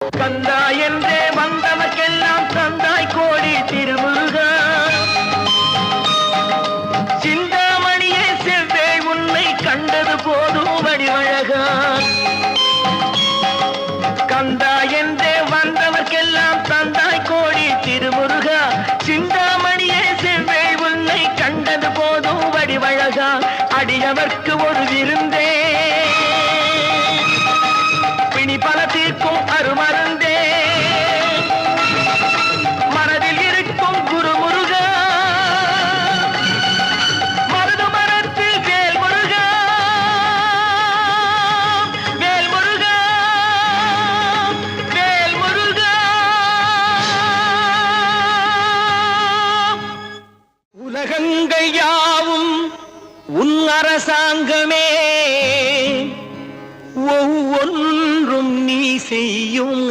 கந்தா என்றே வந்தவர்க்கெல்லாம் தந்தாய் கோடி திருமுருகா. சிந்தாமணியே செவ்வே உன்னை கண்டது போதும் வடிவழகா. கந்தா என்றே வந்தவர்க்கெல்லாம் தந்தாய் கோடி திருமுருகா. சிந்தாமணியே செவ்வே உன்னை கண்டது போதும் வடிவழகா. அடியவர்க்கு ஒரு விருந்தே பிணி பல தீர்க்கும் அருமருந்தே மனதில் இருக்கும் குருமுருகா. மருது மரத்தில் வேல் முருகா, வேல் முருகா, வேல் முருகா. உலகங்கள் யாவும் உன் அரசாங்கமே, ஒவ்வொன்றும் நீ செய்யும்